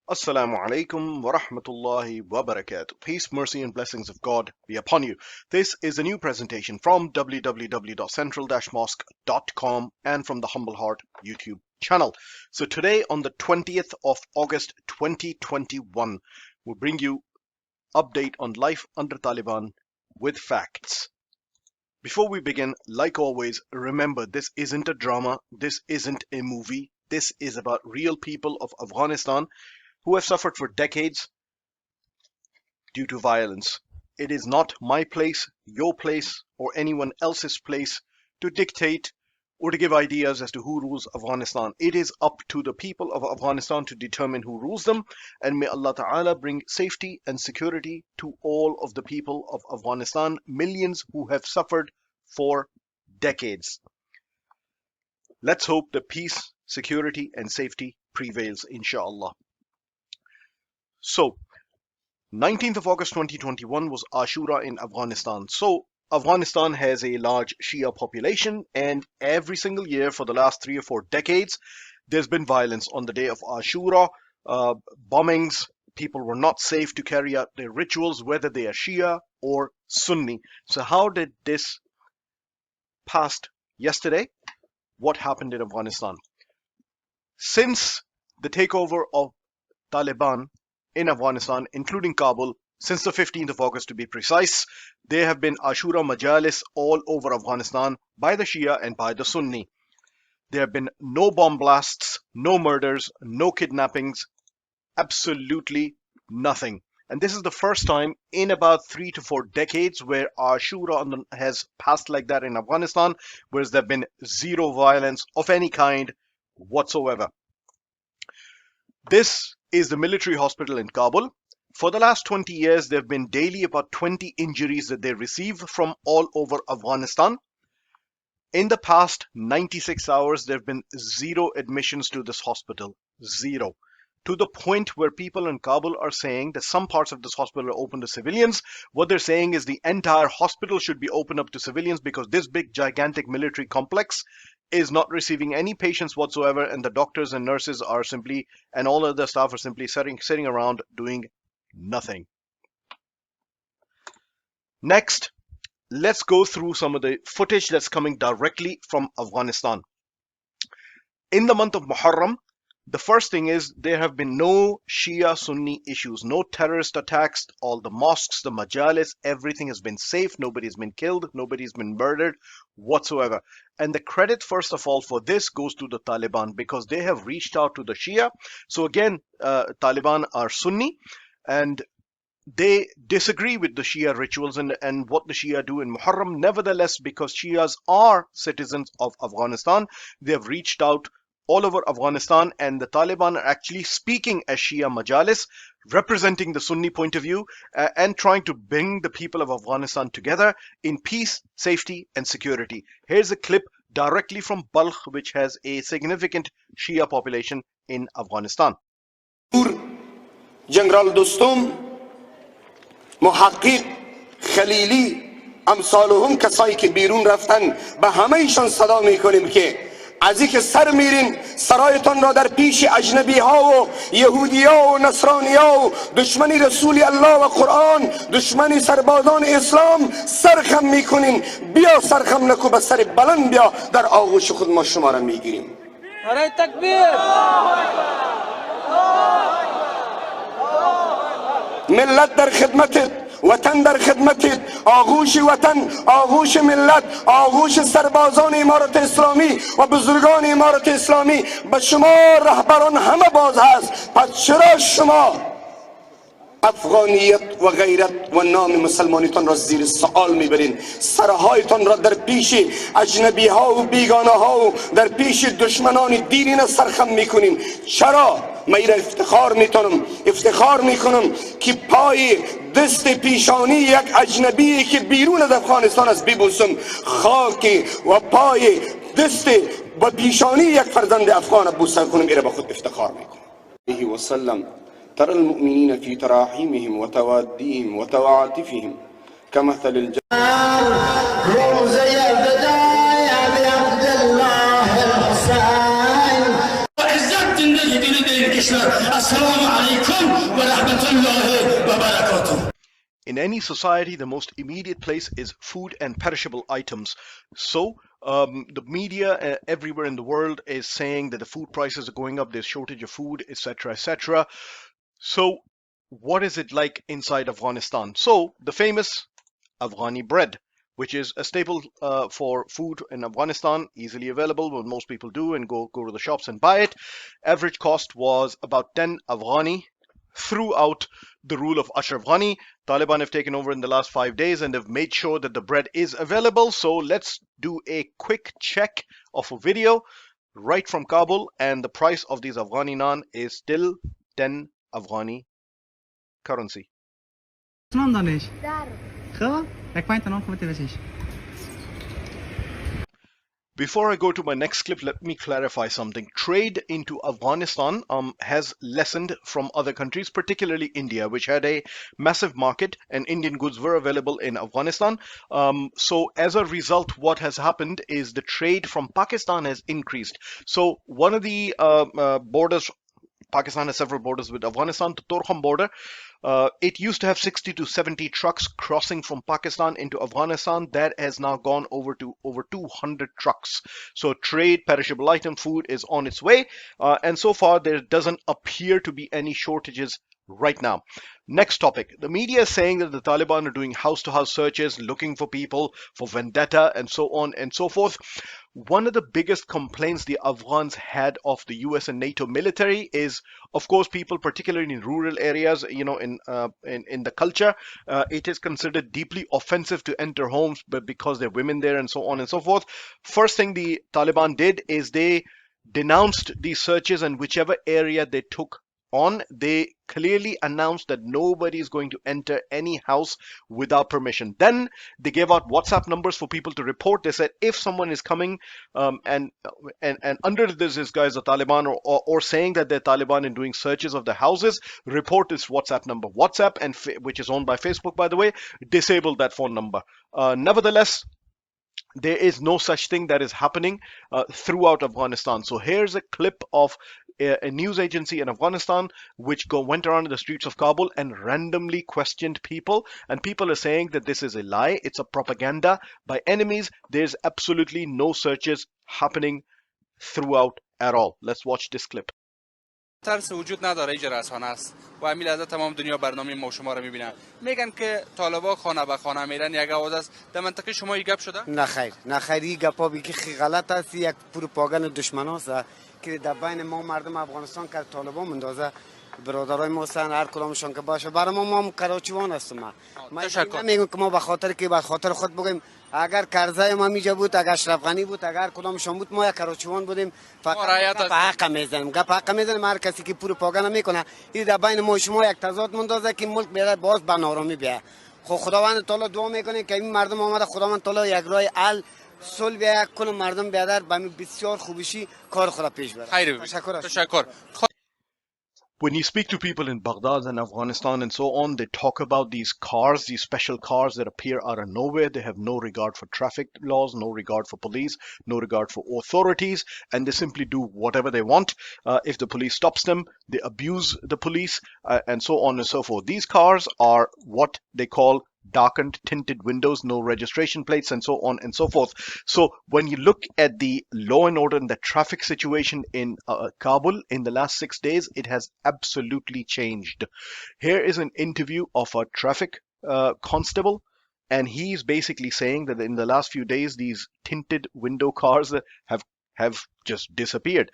Assalamu alaikum wa rahmatullahi wa barakatuh. Peace, mercy, and blessings of God be upon you. This is a new presentation from www.central-mosque.com and from the Humble Heart YouTube channel. So today on the 20th of August 2021, we'll bring you update on life under Taliban with facts. Before we begin, like always, remember this isn't a drama, this isn't a movie, this is about real people of Afghanistan who have suffered for decades due to violence. It is not my place, your place, or anyone else's place to dictate or to give ideas as to who rules Afghanistan. It is up to the people of Afghanistan to determine who rules them, and may Allah Ta'ala bring safety and security to all of the people of Afghanistan, millions who have suffered for decades. Let's hope that peace, security, and safety prevails, inshallah. So, 19th of August 2021 was Ashura in Afghanistan. So, Afghanistan has a large Shia population, and every single year for the last 3 or 4 decades, there's been violence on the day of Ashura, bombings. People were not safe to carry out their rituals, whether they are Shia or Sunni. So, how did this past yesterday? What happened in Afghanistan? Since the takeover of Taliban in Afghanistan, including Kabul, since the 15th of August to be precise, there have been Ashura Majalis all over Afghanistan by the Shia and by the Sunni. There have been no bomb blasts, no murders, no kidnappings, absolutely nothing. And this is the first time in about 3 to 4 decades where Ashura has passed like that in Afghanistan, whereas there have been zero violence of any kind whatsoever. This is the military hospital in Kabul. For the last 20 years, there have been daily about 20 injuries that they receive from all over Afghanistan. In the past 96 hours, there have been zero admissions to this hospital. Zero. To the point where people in Kabul are saying that some parts of this hospital are open to civilians. What they're saying is the entire hospital should be open up to civilians because this big, gigantic military complex is not receiving any patients whatsoever, and the doctors and nurses are simply, and all other staff are simply sitting around doing nothing. Next, let's go through some of the footage that's coming directly from Afghanistan. In the month of Muharram, the first thing is there have been no Shia Sunni issues, no terrorist attacks. All the mosques, the majalis, everything has been safe. Nobody's been killed, nobody's been murdered whatsoever. And the credit, first of all, for this goes to the Taliban because they have reached out to the Shia. So again, Taliban are Sunni and they disagree with the Shia rituals and what the Shia do in Muharram. Nevertheless, because Shias are citizens of Afghanistan, they have reached out all over Afghanistan, and the Taliban are actually speaking as Shia Majalis, representing the Sunni point of view and trying to bring the people of Afghanistan together in peace, safety, and security. Here's a clip directly from Balkh, which has a significant Shia population in Afghanistan. General Dostum, Muhaqqiq, Khalili, امثالهم کسایی که بیرون رفتن به همه‌شان صدا میکنیم که از اینکه سر میرین سرایتان را در پیش اجنبی ها و یهودی ها و نصرانی ها و دشمنی رسول الله و قرآن، دشمنی سربازان اسلام سرخم میکنین. بیا سرخم نکو، به سر بلند بیا، در آغوش خود ما شما را میگیریم. نعره تکبیر. ملت در خدمتت، وطن در خدمتت، آغوش وطن، آغوش ملت، آغوش سربازان امارت اسلامی و بزرگان امارت اسلامی به شما رهبران همه باز هست. پس چرا شما افغانیت و غیرت و نام مسلمانیتان را زیر سوال میبرین؟ سرهایتان را در پیش اجنبی ها و بیگانه ها و در پیش دشمنان دینین سرخم میکنین. چرا؟ من ایره افتخار میکنم که پای دست پیشانی یک اجنبی که بیرون از افغانستان است ببوسم، خاک و پای دست و پیشانی یک فرزند افغان بوسه کنم. ایره به خود افتخار میکنم. علیه و سلم ترى المؤمنين في تراحمهم وتواديهم وتعاطفهم كمثل الجنة. السلام علیکم و رحمت الله و برکاته. In any society, the most immediate place is food and perishable items. So, the media everywhere in the world is saying that the food prices are going up, there's shortage of food, etc., etc. So, what is it like inside Afghanistan? So, the famous Afghani bread, which is a staple for food in Afghanistan, easily available, what most people do and go to the shops and buy it. Average cost was about 10 Afghani throughout the rule of Ashraf Ghani. Taliban have taken over in the last 5 days and have made sure that the bread is available. So let's do a quick check of a video right from Kabul, and the price of these Afghani naan is still 10 Afghani currency. Before I go to my next clip, let me clarify something. Trade into Afghanistan has lessened from other countries, particularly India, which had a massive market and Indian goods were available in Afghanistan. So as a result, what has happened is the trade from Pakistan has increased. So one of the borders, Pakistan has several borders with Afghanistan, the Torkham border. It used to have 60 to 70 trucks crossing from Pakistan into Afghanistan. That has now gone over to over 200 trucks. So trade, perishable item, food is on its way. And so far, there doesn't appear to be any shortages right now. Next topic. The media is saying that the Taliban are doing house-to-house searches, looking for people for vendetta and so on and so forth. One of the biggest complaints the Afghans had of the US and NATO military is, of course, people, particularly in rural areas, you know, in the culture, it is considered deeply offensive to enter homes, but because there are women there and so on and so forth. First thing the Taliban did is they denounced these searches, and whichever area they took on, they clearly announced that nobody is going to enter any house without permission. Then they gave out WhatsApp numbers for people to report. They said if someone is coming and under this guy is a Taliban or saying that they're Taliban and doing searches of the houses, report this WhatsApp number. WhatsApp, and which is owned by Facebook, by the way, disabled that phone number. Nevertheless, there is no such thing that is happening throughout Afghanistan. So here's a clip of a news agency in Afghanistan which went around in the streets of Kabul and randomly questioned people, and people are saying that this is a lie, it's a propaganda by enemies. There's absolutely no searches happening throughout at all. Let's watch this clip. ترس وجود نداره، اینجا رسانه است و همین لحظه تمام دنیا برنامه ما شما رو میبینن. میگن که طالبان خانه به خانه میرن، یک آواز است. در منطقه شما این گپ شده؟ نه خیر، این گپا بگی غلط است، یک پروپاگاند دشمناست که در بین ما مردم افغانستان که طالبان مندازه. برادرای ما سن هر کدامشون که باشه، برای ما هم کراچیوان هستم. ما نمیگم که ما به خاطر که به خاطر خود بگیم اگر کرزای ما میجا بود، اگر اشرف غنی بود، اگر کدامشون بود، ما یک کراچیوان بودیم. فقط به حق میزنیم، گپ حق میزنیم. هر کسی که پروپاگاندا میکنه این در بین ما شما یک تضاد مندازه که ملک بیاد باز به نارامی بیاد. خداوند تعالی دعا میکنه که این مردم آمده، خداوند تعالی یک راه حل صلح بیاد، کل مردم بیادر به بسیار خوبیشی کار خود پیش بره. تشکر. When you speak to people in Baghdad and Afghanistan and so on, they talk about these cars, these special cars that appear out of nowhere. They have no regard for traffic laws, no regard for police, no regard for authorities, and they simply do whatever they want. If the police stops them, they abuse the police, and so on and so forth. These cars are what they call darkened tinted windows, no registration plates, and so on and so forth. So when you look at the law and order and the traffic situation in Kabul in the last 6 days, it has absolutely changed. Here is an interview of a traffic constable, and he's basically saying that in the last few days these tinted window cars have just disappeared.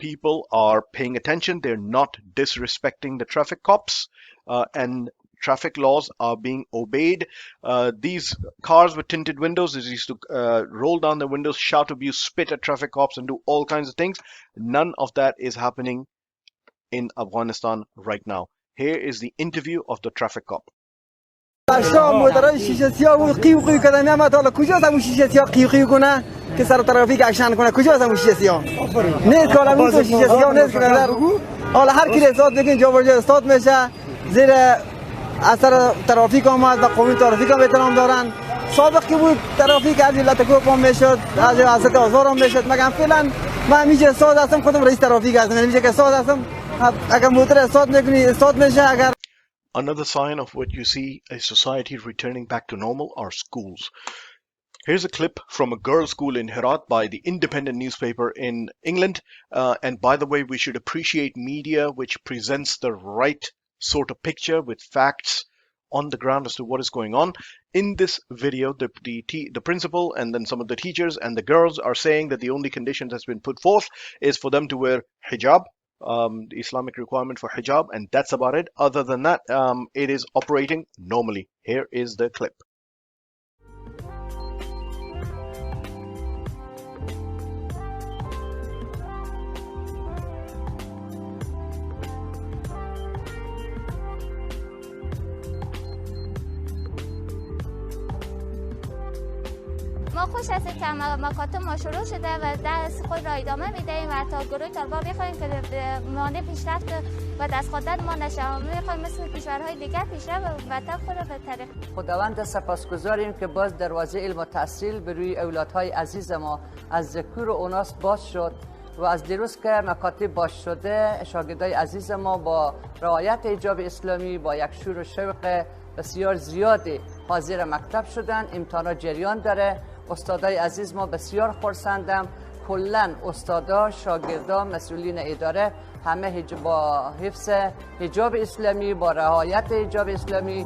People are paying attention, they're not disrespecting the traffic cops, and traffic laws are being obeyed. These cars with tinted windows, they used to roll down the windows, shout abuse, spit at traffic cops, and do all kinds of things. None of that is happening in Afghanistan right now. Here is the interview of the traffic cop. که سر ترافیک اکشن کنه کجاست همون شیشه سیاه نیست که الان تو شیشه سیاه نیست که حالا هر کی استاد بگین جا برجا استاد میشه زیر اثر ترافیک آمد و قومی ترافیک هم احترام دارن. سابق که بود ترافیک از علت کوپ هم میشد، از حضرت آزار هم میشد. مگم فعلا من همیشه استاد هستم، خودم رئیس ترافیک هستم، همیشه که استاد هستم اگر موتر استاد میکنی استاد میشه اگر Another sign of what you see a society returning back to normal are schools. Here's a clip from a girls' school in Herat by the Independent newspaper in England. And by the way, we should appreciate media which presents the right sort of picture with facts on the ground as to what is going on. In this video, the principal and then some of the teachers and the girls are saying that the only condition that's been put forth is for them to wear hijab, the Islamic requirement for hijab, and that's about it. Other than that, it is operating normally. Here is the clip. ما خوش هستیم که مکاتب ما شروع شده و درس خود را ادامه میدهیم و تا گروه طلبا بخواهیم که مانع پیشرفت و دست خودت ما نشه. میخواهیم مثل کشورهای دیگر پیشرفت و وطن خود را به طریق خداوند سپاسگزاریم که باز دروازه علم و تحصیل به روی اولادهای عزیز ما از ذکور و اناث باز شد و از دیروز که مکاتب باز شده شاگردای عزیز ما با رعایت حجاب اسلامی با یک شور و شوق بسیار زیادی حاضر مکتب شدن. امتحانات جریان داره. استادای عزیز ما بسیار خرسندم. کلن استادا، شاگردا، مسئولین اداره همه با حفظ حجاب اسلامی با رعایت حجاب اسلامی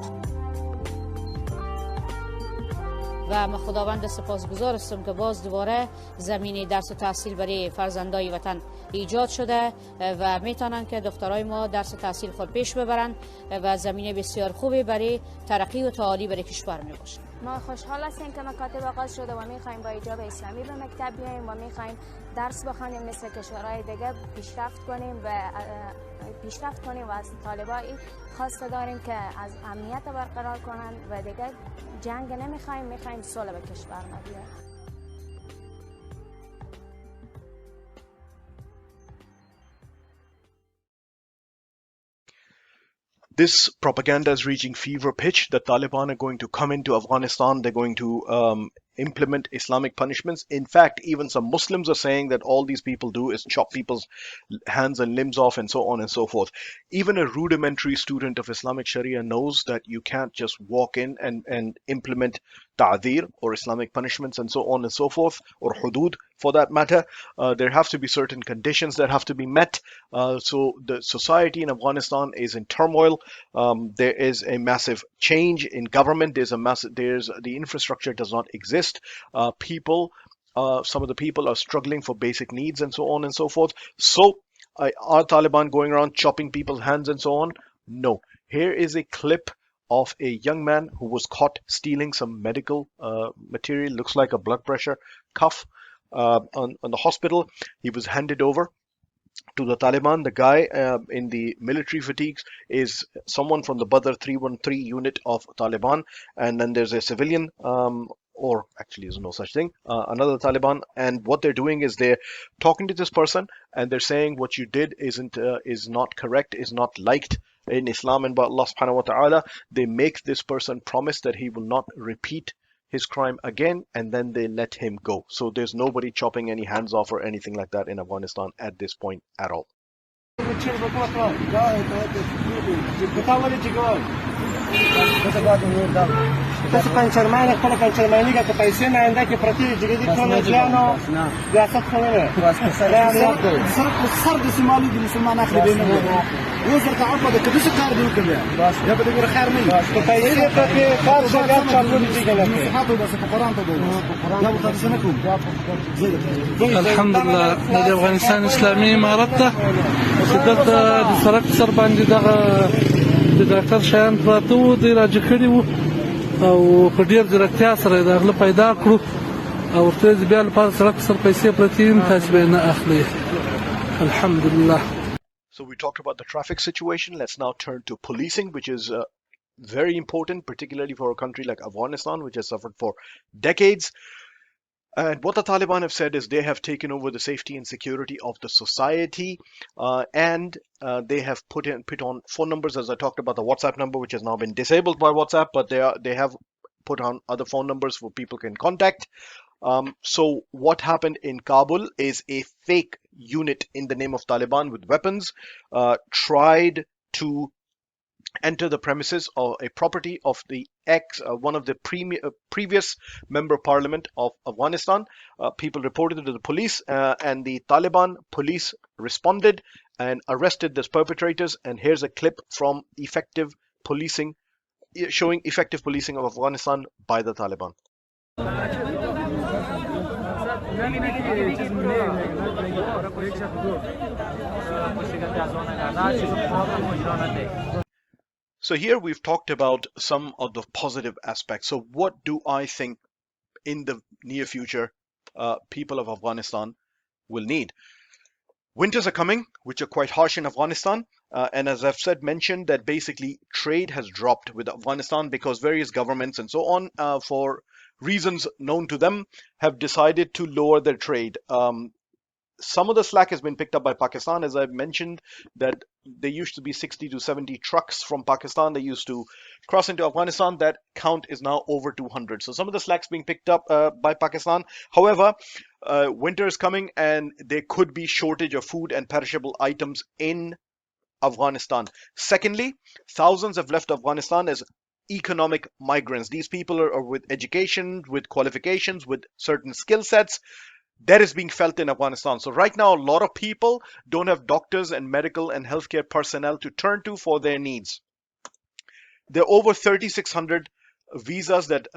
و من خداوند سپاسگزار هستم که باز دوباره زمینه درس و تحصیل برای فرزندای وطن ایجاد شده و میتونن که دخترای ما درس و تحصیل خود پیش ببرن و زمینه بسیار خوبی برای ترقی و تعالی برای کشور می باشه. ما خوشحال هستیم که مکاتب آغاز شده و میخوایم با حجاب اسلامی به مکتب بیاییم و میخوایم درس بخوانیم مثل کشورهای دیگه پیشرفت کنیم و از طالبان خواسته داریم که از امنیت برقرار کنن و دیگه جنگ نمیخوایم، میخوایم صلح به کشور ما بیاریم. This propaganda is reaching fever pitch. The Taliban are going to come into Afghanistan. They're going to implement Islamic punishments. In fact, even some Muslims are saying that all these people do is chop people's hands and limbs off and so on and so forth. Even a rudimentary student of Islamic Sharia knows that you can't just walk in and implement ta'dir or Islamic punishments and so on and so forth, or hudud for that matter. There have to be certain conditions that have to be met. So the society in Afghanistan is in turmoil. There is a massive change in government. The infrastructure does not exist. Some of the people are struggling for basic needs and so on and so forth. So are Taliban going around chopping people's hands and so on? No. Here is a clip of a young man who was caught stealing some medical material, looks like a blood pressure cuff on the hospital. He was handed over to the Taliban. The guy in the military fatigues is someone from the Badr 313 unit of Taliban, and then there's a civilian, or actually there's no such thing, another Taliban, and what they're doing is they're talking to this person and they're saying what you did is not correct, is not liked in Islam and by Allah subhanahu wa ta'ala. They make this person promise that he will not repeat his crime again, and then they let him go. So there's nobody chopping any hands off or anything like that in Afghanistan at this point at all. تاسو پنځرمانه خپل پنځرمانه کې پیسې نه انده کې پرتی جګړې ټول ځانو ریاست خو نه سر د سیمالي د مسلمان اخلي به نه یو څه تعقب د کدي څه کار دی وکړي یا به د خیر نه پیسې ته کې کار څنګه چالو دي کنه صحابه بس په قران ته دی یا په تاسو نه کوم الحمدلله د افغانستان اسلامي امارت ته چې دلته د سرک سر باندې دغه د ډاکټر شایان پراته وو دی راجع کړي وو او په ډیر ځیرکتیا سره د هغه پیدا کړو او ورته بیا لپاره سړک سر پیسې پرتې دي تاسو به نه اخلي الحمدلله. So we talked about the traffic situation. Let's now turn to policing, which is very important, particularly for a country like Afghanistan, which has suffered for decades. And what the Taliban have said is they have taken over the safety and security of the society, and they have put on phone numbers, as I talked about the WhatsApp number, which has now been disabled by WhatsApp, but they have put on other phone numbers where people can contact. So what happened in Kabul is a fake unit in the name of Taliban with weapons tried to enter the premises or a property of the one of the previous member of parliament of Afghanistan. People reported it to the police, and the Taliban police responded and arrested these perpetrators. And here's a clip from effective policing, showing effective policing of Afghanistan by the Taliban. So here we've talked about some of the positive aspects. So what do I think in the near future people of Afghanistan will need? Winters are coming, which are quite harsh in Afghanistan. And as I've mentioned that basically trade has dropped with Afghanistan because various governments and so on, for reasons known to them, have decided to lower their trade. Some of the slack has been picked up by Pakistan. As I've mentioned, that there used to be 60 to 70 trucks from Pakistan. They used to cross into Afghanistan. That count is now over 200. So some of the slack's being picked up by Pakistan. However, winter is coming and there could be shortage of food and perishable items in Afghanistan. Secondly, thousands have left Afghanistan as economic migrants. These people are with education, with qualifications, with certain skill sets. That is being felt in Afghanistan. So right now, a lot of people don't have doctors and medical and healthcare personnel to turn to for their needs. There are over 3,600 visas that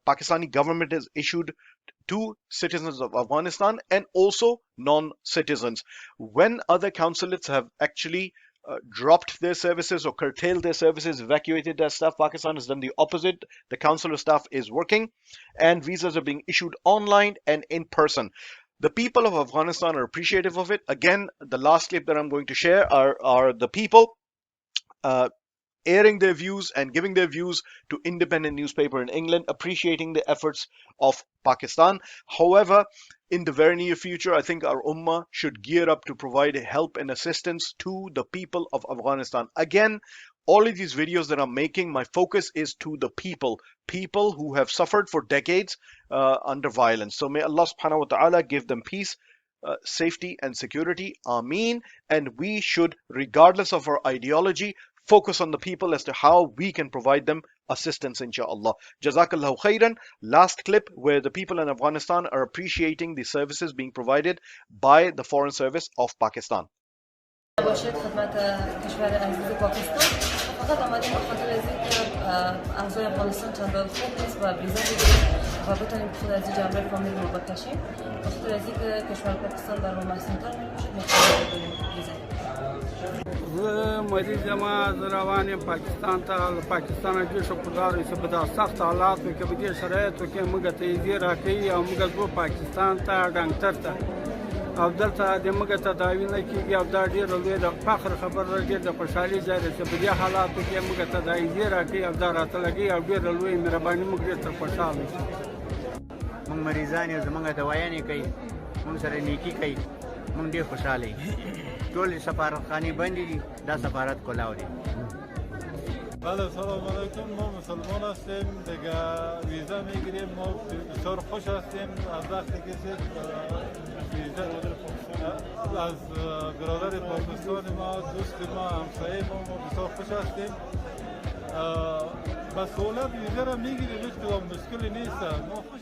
Pakistani government has issued to citizens of Afghanistan and also non-citizens. When other consulates have actually dropped their services or curtailed their services, evacuated their staff, Pakistan has done the opposite. The consular staff is working and visas are being issued online and in person. The people of Afghanistan are appreciative of it. Again, the last clip that I'm going to share are the people airing their views and giving their views to independent newspaper in England, appreciating the efforts of Pakistan. However, in the very near future, I think our ummah should gear up to provide help and assistance to the people of Afghanistan. Again, all of these videos that I'm making, my focus is to the people who have suffered for decades under violence. So may Allah subhanahu wa ta'ala give them peace, safety and security. Ameen. And we should, regardless of our ideology, focus on the people as to how we can provide them assistance, inshallah. Jazakallahu khairan. Last clip where the people in Afghanistan are appreciating the services being provided by the Foreign Service of Pakistan. باشد خدمت کشور عزیز پاکستان فقط آمدیم بخاطر از اینکه اعضای افغانستان چندان خوب نیست و ویزا بگیریم و بتونیم خود از این جنبه فامیل رو بکشیم بخاطر از اینکه کشور پاکستان در ما محسن‌تر می‌باشد می‌خوایم بگیریم ویزا مریض ما روان پاکستان ته پاکستان کې شو پداري چې په دا سخت حالاتو کې به دې شرایطو کې موږ ته یې راکړي او موږ زو پاکستان ته ډاکټر ته او دلته د موږ تداوی نه کیږي او دا ډېر لوی د فخر خبره ډېر د خوشحالي ځای دی چې په دې حالاتو کې موږ تداوی راکړي او دا راته لګي او ډېر لوی مهرباني موږ ډېر ته خوشحاله شو موږ مریضان یو زموږ دوايانې کوي موږ سره نیکي کوي موږ ډېر خوشحاله یو ټول سفارتخانې بندې دي دا سفارت کلاو دی بله سلام علیکم ما مسلمان هستیم دیگه ویزا میگیریم ما بسیار خوش هستیم از وقتی که ویزا از برادر پاکستان ما دوست ما همسایه ما بسیار خوش هستیم به سهولت ویزا را میگیریم هیچ کدام مشکلی نیست ما خوش